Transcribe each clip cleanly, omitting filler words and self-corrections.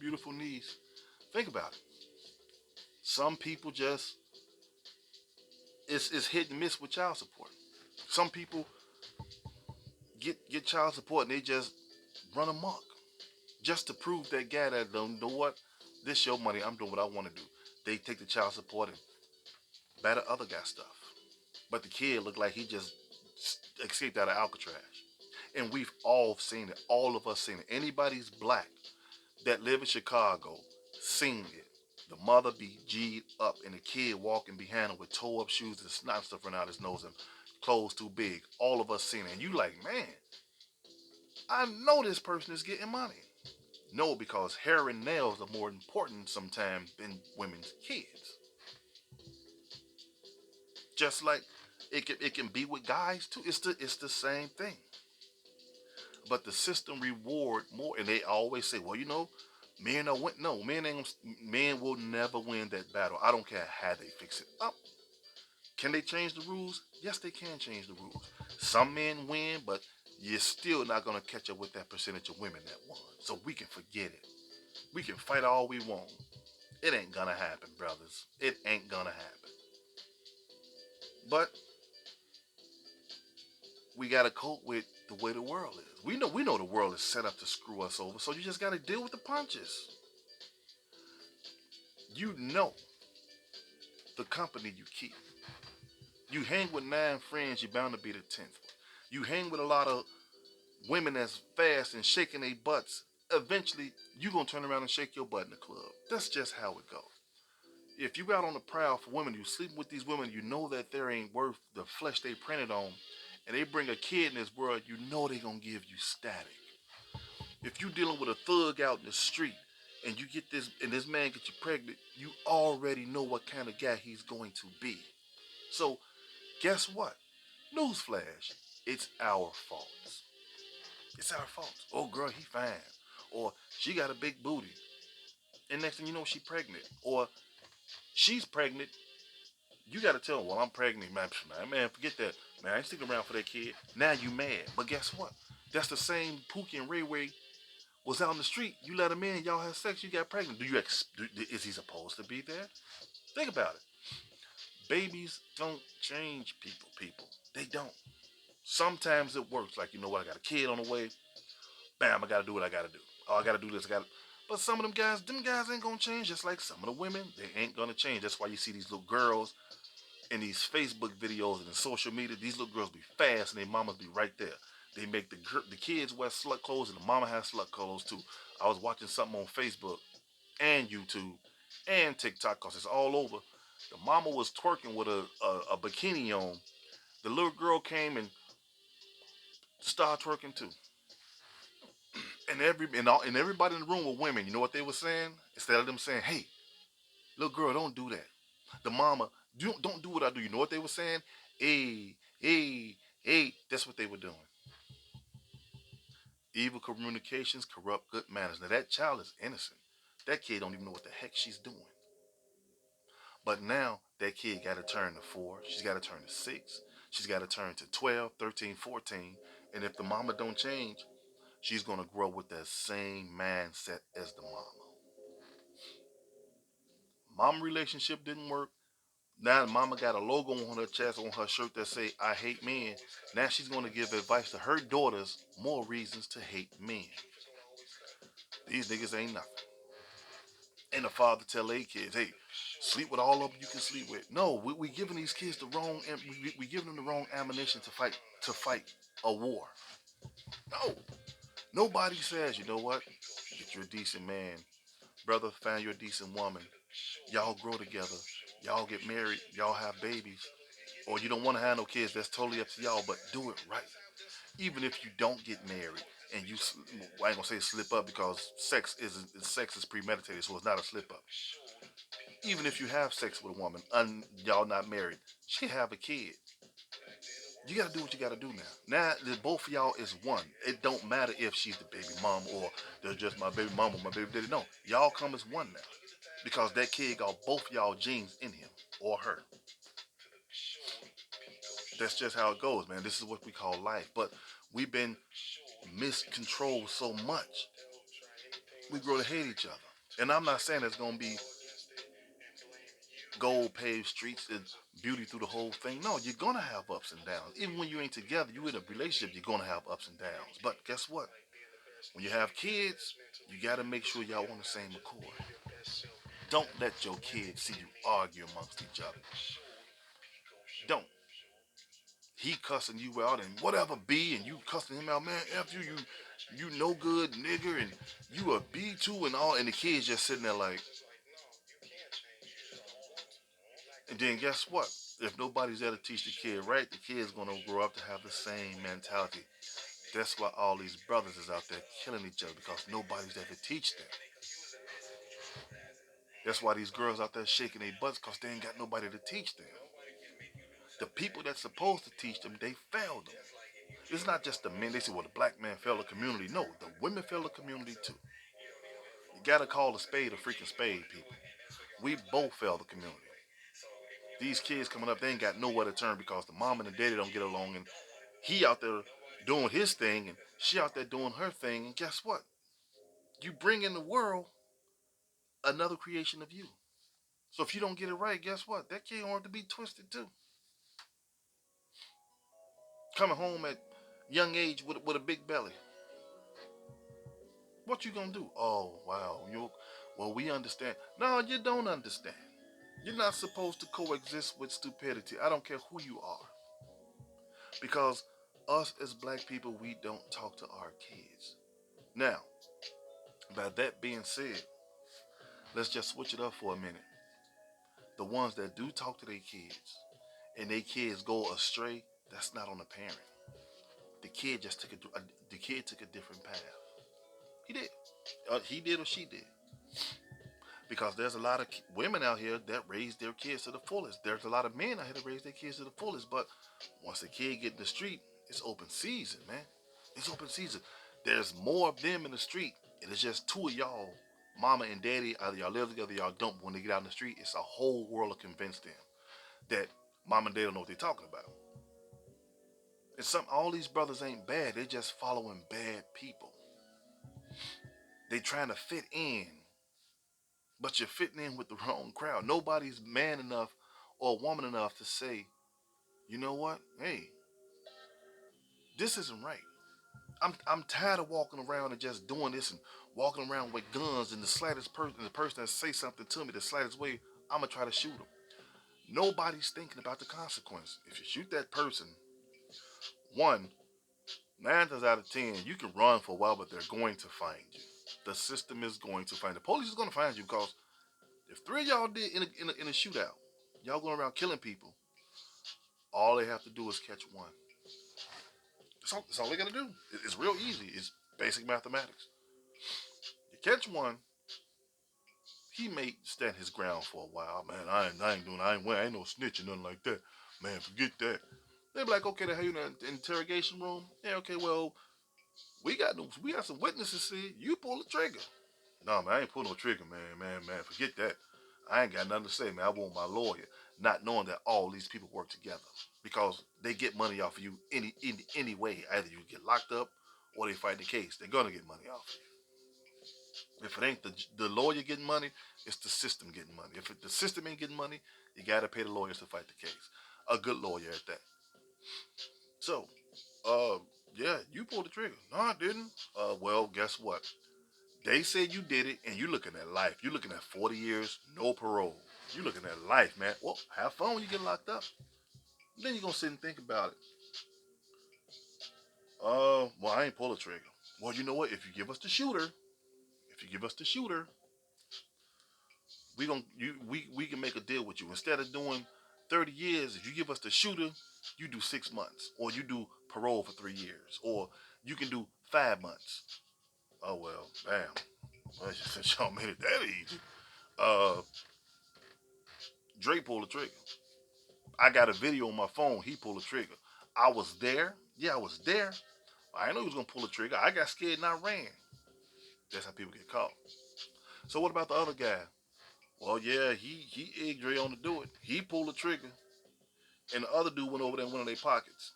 beautiful niece. Think about it. Some people just it's hit and miss with child support. Some people get child support and they just run amok just to prove that guy that don't know what this your money. I'm doing what I want to do. They take the child support and batter other guy stuff. But the kid looked like he just escaped out of Alcatraz. And we've all seen it. All of us seen it. Anybody's black that live in Chicago seen it. The mother be G'd up and the kid walking behind her with toe up shoes and snot stuff running out his nose and clothes too big. All of us seen it. And you like, man, I know this person is getting money. No, because hair and nails are more important sometimes than women's kids. Just like it can be with guys too. It's the same thing. But the system reward more, and they always say, well, men are win. No, men will never win that battle. I don't care how they fix it up. Can they change the rules? Yes, they can change the rules. Some men win, but you're still not gonna catch up with that percentage of women that won. So we can forget it. We can fight all we want. It ain't gonna happen, brothers. It ain't gonna happen. But we gotta cope with the way the world is. We know the world is set up to screw us over, so you just gotta deal with the punches. You know the company you keep. You hang with 9 friends, you're bound to be the 10th. You hang with a lot of women that's fast and shaking their butts. Eventually, you gonna turn around and shake your butt in the club. That's just how it goes. If you out on the prowl for women, you sleeping with these women, you know that they ain't worth the flesh they printed on, and they bring a kid in this world, you know they gonna give you static. If you dealing with a thug out in the street and you get this and this man gets you pregnant, you already know what kind of guy he's going to be. So guess what? Newsflash, it's our fault. It's our fault. Oh girl, he fine. Or she got a big booty. And next thing you know, she pregnant. Or she's pregnant. You gotta tell her, well, I'm pregnant, man, forget that. Man, I ain't sticking around for that kid. Now you mad. But guess what? That's the same Pookie and Ray Ray was out in the street. You let him in, y'all had sex, you got pregnant. Is he supposed to be there? Think about it. Babies don't change people. They don't. Sometimes it works. Like, you know what, I got a kid on the way. Bam, I gotta do what I gotta do. Oh, I gotta do this, I gotta. But some of them guys ain't gonna change. Just like some of the women, they ain't gonna change. That's why you see these little girls in these Facebook videos and in social media. These little girls be fast and their mamas be right there. They make the kids wear slut clothes and the mama has slut clothes too. I was watching something on Facebook and YouTube and TikTok because it's all over. The mama was twerking with a bikini on. The little girl came and started twerking too. And everybody in the room were women. You know what they were saying? Instead of them saying, "Hey, little girl, don't do that." The mama, don't do what I do. You know what they were saying? Hey, hey, hey. That's what they were doing. Evil communications corrupt good manners. Now that child is innocent. That kid don't even know what the heck she's doing. But now that kid got to turn to 4. She's got to turn to 6. She's got to turn to 12, 13, 14. And if the mama don't change, she's going to grow with that same mindset as the mama. Mama relationship didn't work. Now mama got a logo on her chest on her shirt that say I hate men. Now she's gonna give advice to her daughters more reasons to hate men. These niggas ain't nothing. And the father tell their kids, hey, sleep with all of them you can sleep with. No, we giving these kids the wrong we giving them the wrong ammunition to fight a war. No. Nobody says, you know what? Get you a decent man. Brother, find you a decent woman. Y'all grow together. Y'all get married. Y'all have babies. Or you don't want to have no kids, that's totally up to y'all, but do it right. Even if you don't get married and I ain't gonna say slip up because sex is premeditated, so it's not a slip up. Even if you have sex with a woman and y'all not married, she have a kid. You gotta do what you gotta do now. Now that both of y'all is one. It don't matter if she's the baby mom or they're just my baby mama, my baby daddy. No, y'all come as one now because that kid got both y'all genes in him or her. That's just how it goes, man. This is what we call life. But we've been miscontrolled so much, we grow to hate each other. And I'm not saying it's gonna be gold paved streets and beauty through the whole thing. No, you're gonna have ups and downs. Even when you ain't together, you in a relationship, you're gonna have ups and downs. But guess what? When you have kids, you gotta make sure y'all on the same accord. Don't let your kids see you argue amongst each other. Don't. He cussing you out and whatever B and you cussing him out, man, F you no good nigger and you a B too and all and the kids just sitting there like and then guess what? If nobody's there to teach the kid right, the kid's gonna grow up to have the same mentality. That's why all these brothers is out there killing each other because nobody's there to teach them. That's why these girls out there shaking their butts because they ain't got nobody to teach them. The people that's supposed to teach them, they failed them. It's not just the men. They say, well, the black man failed the community. No, the women failed the community too. You gotta call a spade a freaking spade, people. We both failed the community. These kids coming up, they ain't got nowhere to turn because the mom and the daddy don't get along, and he out there doing his thing, and she out there doing her thing. And guess what? You bring in the world another creation of you. So if you don't get it right, guess what? That kid going to be twisted too. Coming home at young age with a big belly. What you gonna do? Oh wow, you well we understand. No, you don't understand. You're not supposed to coexist with stupidity. I don't care who you are. Because us as black people, we don't talk to our kids. Now, by that being said, let's just switch it up for a minute. The ones that do talk to their kids and their kids go astray, that's not on the parent. The kid just took the kid took a different path. He did. He did or she did. Because there's a lot of women out here that raise their kids to the fullest. There's a lot of men out here that raise their kids to the fullest. But once the kid get in the street, it's open season, man. It's open season. There's more of them in the street. And it's just two of y'all, mama and daddy. Either y'all live together, y'all don't. When they get out in the street, it's a whole world to convince them that mom and dad don't know what they're talking about. And all these brothers ain't bad. They're just following bad people. They trying to fit in, but you're fitting in with the wrong crowd. Nobody's man enough or woman enough to say, you know what? Hey, this isn't right. I'm tired of walking around and just doing this and walking around with guns and the person that say something to me the slightest way, I'm gonna try to shoot them. Nobody's thinking about the consequence. If you shoot that person, one, 9 times out of 10, you can run for a while, but they're going to find you. The system is going to find you. The police is going to find you because if three of y'all did in a shootout, y'all going around killing people, all they have to do is catch one. That's all they got to do. It's real easy. It's basic mathematics. You catch one, he may stand his ground for a while. Man, I ain't no snitch or nothing like that. Man, forget that. They be like, okay, they have you in the interrogation room. Yeah, okay, well, we got some witnesses. See, you pull the trigger. No, man, I ain't pull no trigger, man. Forget that. I ain't got nothing to say, man. I want my lawyer, not knowing that all these people work together because they get money off of you any way. Either you get locked up or they fight the case. They're gonna get money off of you. If it ain't the lawyer getting money, it's the system getting money. If the system ain't getting money, you gotta pay the lawyers to fight the case. A good lawyer at that. So, uh, yeah, you pulled the trigger. No, I didn't. Well, guess what? They said you did it, and you looking at life. You looking at 40 years, no parole. You looking at life, man. Well, have fun when you get locked up. Then you're gonna sit and think about it. Well, I ain't pull a trigger. Well, you know what? If you give us the shooter, we can make a deal with you. Instead of doing 30 years, if you give us the shooter, you do 6 months, or you do parole for 3 years, or you can do 5 months. Oh well, damn. Well, since y'all made it that easy, uh, Drake pulled the trigger. I got a video on my phone. He pulled the trigger. I was there. Yeah, I was there. I didn't know he was gonna pull the trigger. I got scared and I ran. That's how people get caught. So what about the other guy? Well, yeah, he egged Dre on to do it. He pulled the trigger, and the other dude went over there and went in their pockets.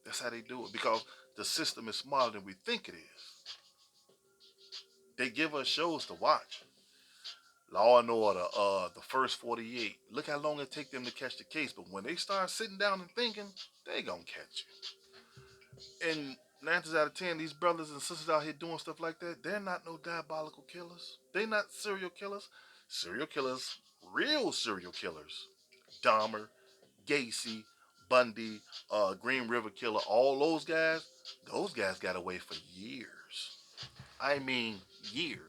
That's how they do it because the system is smarter than we think it is. They give us shows to watch. Law and Order, the first 48. Look how long it take them to catch the case. But when they start sitting down and thinking, they gonna catch you. And 9 times out of 10, these brothers and sisters out here doing stuff like that, they're not no diabolical killers. They not serial killers. Serial killers, real serial killers. Dahmer, Gacy, Bundy, Green River Killer, all those guys got away for years. I mean, years.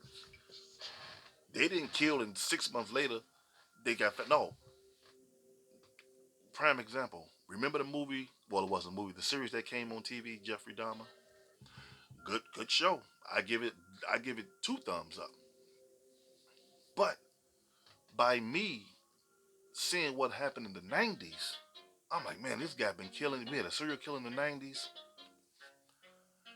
They didn't kill and 6 months later they got no. Prime example. Remember the movie? Well, it wasn't a movie. The series that came on TV, Jeffrey Dahmer. Good show. I give it I give it 2 thumbs up. But by me seeing what happened in the '90s, I'm like, man, this guy been killing. We had a serial killer in the '90s.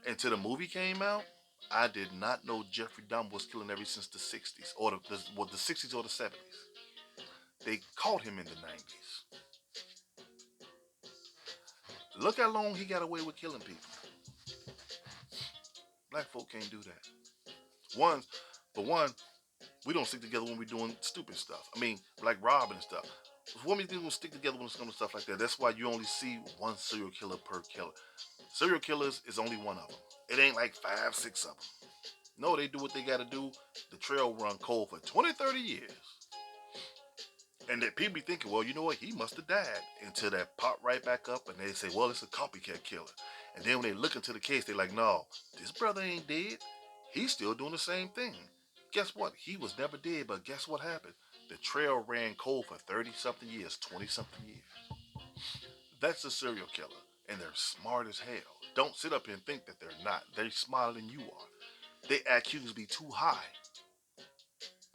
Until the movie came out, I did not know Jeffrey Dahmer was killing ever since the '60s or the '60s or the '70s. They caught him in the '90s. Look how long he got away with killing people. Black folk can't do that. One, for one, we don't stick together when we're doing stupid stuff. I mean, like robbing and stuff. Women don't stick together when it's comes to stuff like that. That's why you only see one serial killer per killer. Serial killers is only one of them. It ain't like five, six of them. No, they do what they got to do. The trail run cold for 20, 30 years. And that people be thinking, well, you know what? He must have died. Until that pop right back up and they say, well, it's a copycat killer. And then when they look into the case, they like, no, this brother ain't dead. He's still doing the same thing. Guess what? He was never dead, but guess what happened? The trail ran cold for 30 something years, 20 something years. That's a serial killer. And they're smart as hell. Don't sit up here and think that they're not. They're smarter than you are. They IQs be too high.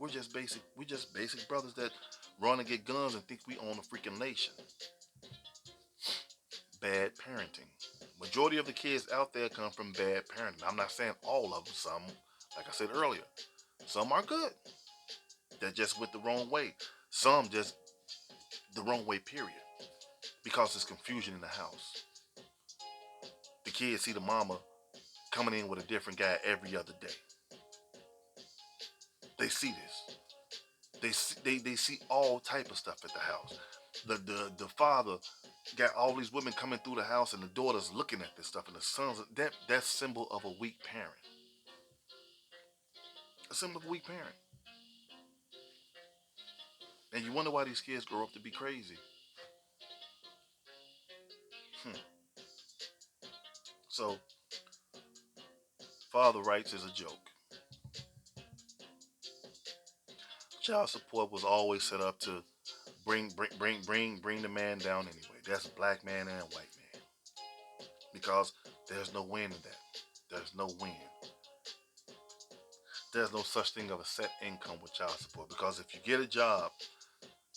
We're just basic brothers that run and get guns and think we own a freaking nation. Bad parenting. Majority of the kids out there come from bad parenting. I'm not saying all of them. Some, like I said earlier, some are good. That just went the wrong way. Some just the wrong way. Period. Because there's confusion in the house. The kids see the mama coming in with a different guy every other day. They see this. They see all type of stuff at the house. The father got all these women coming through the house and the daughter's looking at this stuff and the sons that's symbol of a weak parent. A symbol of a weak parent. And you wonder why these kids grow up to be crazy. Hmm. So father rights is a joke. Child support was always set up to bring the man down anyway. That's black man and white man. Because there's no win in that. There's no win. There's no such thing of a set income with child support. Because if you get a job,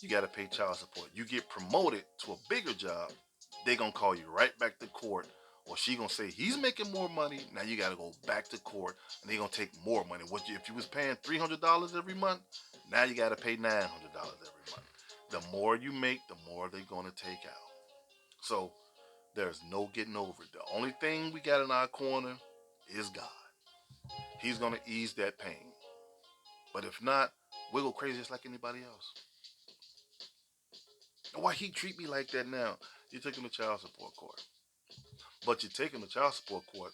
you got to pay child support. You get promoted to a bigger job, they gonna call you right back to court, or she gonna say he's making more money. Now you got to go back to court, and they gonna take more money. If you was paying $300 every month, now you got to pay $900 every month. The more you make, the more they're gonna take out. So there's no getting over it. The only thing we got in our corner is God. He's gonna ease that pain. But if not, we'll go crazy just like anybody else. Why he treat me like that now? You take him to child support court. But you take him to child support court,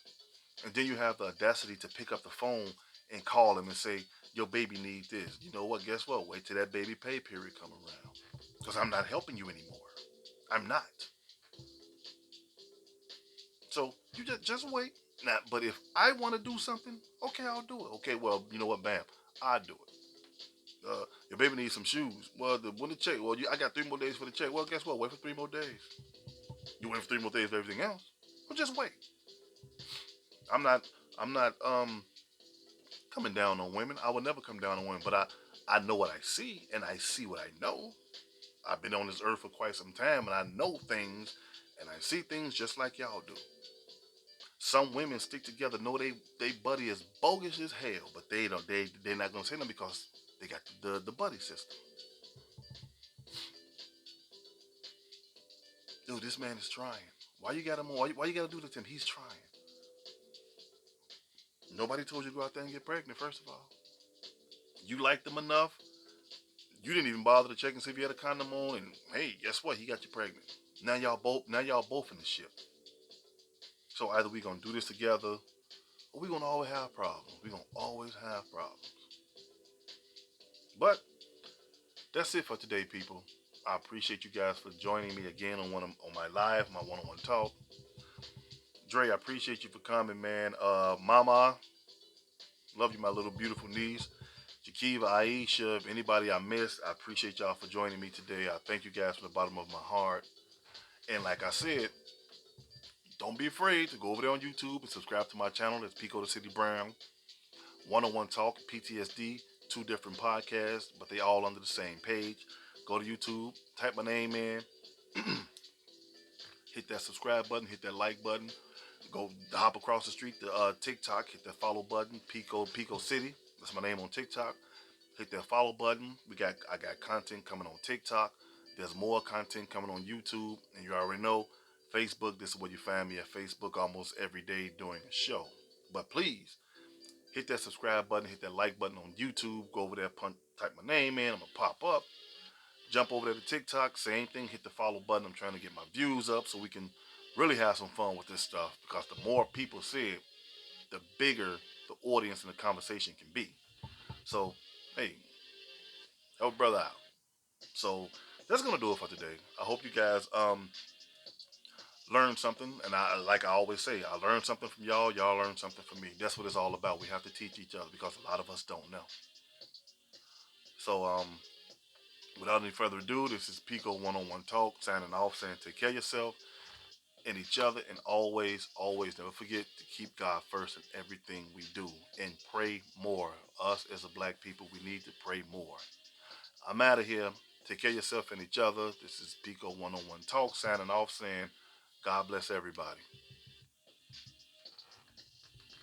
and then you have the audacity to pick up the phone and call him and say, your baby needs this. You know what? Guess what? Wait till that baby pay period come around. Because I'm not helping you anymore. I'm not. So you just wait. Now, but if I want to do something, okay, I'll do it. Okay, well, you know what, bam, I do it. Your baby needs some shoes. Well, when the check, well, I got 3 more days for the check. Well, guess what? Wait for 3 more days. You wait for 3 more days for everything else. Well, just wait. I'm not. I'm not coming down on women. I would never come down on women, but I know what I see, and I see what I know. I've been on this earth for quite some time, and I know things, and I see things just like y'all do. Some women stick together, know they buddy is bogus as hell, but they don't they're not gonna say nothing because they got the buddy system. Dude, this man is trying. Why you got him on? Why you got to do this to him? He's trying. Nobody told you to go out there and get pregnant. First of all, you liked him enough. You didn't even bother to check and see if he had a condom on, and hey, guess what? He got you pregnant. Now y'all both in the ship. So either we gonna do this together, or we gonna always have problems. We gonna always have problems. But that's it for today, people. I appreciate you guys for joining me again on my live, my one-on-one talk. Dre, I appreciate you for coming, man. Mama, love you, my little beautiful niece. Jakiva, Aisha, if anybody I missed, I appreciate y'all for joining me today. I thank you guys from the bottom of my heart. And like I said, don't be afraid to go over there on YouTube and subscribe to my channel. It's Pico the City Brown. One-on-one talk, PTSD, two different podcasts, but they all under the same page. Go to YouTube, type my name in, hit that subscribe button, hit that like button. Go hop across the street to TikTok, hit that follow button, Pico City. That's my name on TikTok. Hit that follow button. I got content coming on TikTok. There's more content coming on YouTube, and you already know Facebook. This is where you find me at Facebook almost every day doing a show. But please hit that subscribe button, hit that like button on YouTube. Go over there, type my name in. I'm gonna pop up. Jump over there to TikTok. Same thing. Hit the follow button. I'm trying to get my views up so we can really have some fun with this stuff. Because the more people see it, the bigger the audience and the conversation can be. So, hey, help a brother out. So that's gonna do it for today. I hope you guys learned something, and like I always say, I learned something from y'all. Y'all learned something from me. That's what it's all about. We have to teach each other because a lot of us don't know. So without any further ado, this is Pico One-on-One Talk signing off, saying take care of yourself and each other, and always, always never forget to keep God first in everything we do and pray more. Us as a black people, we need to pray more. I'm out of here. Take care of yourself and each other. This is Pico One-on-One Talk signing off, saying God bless everybody.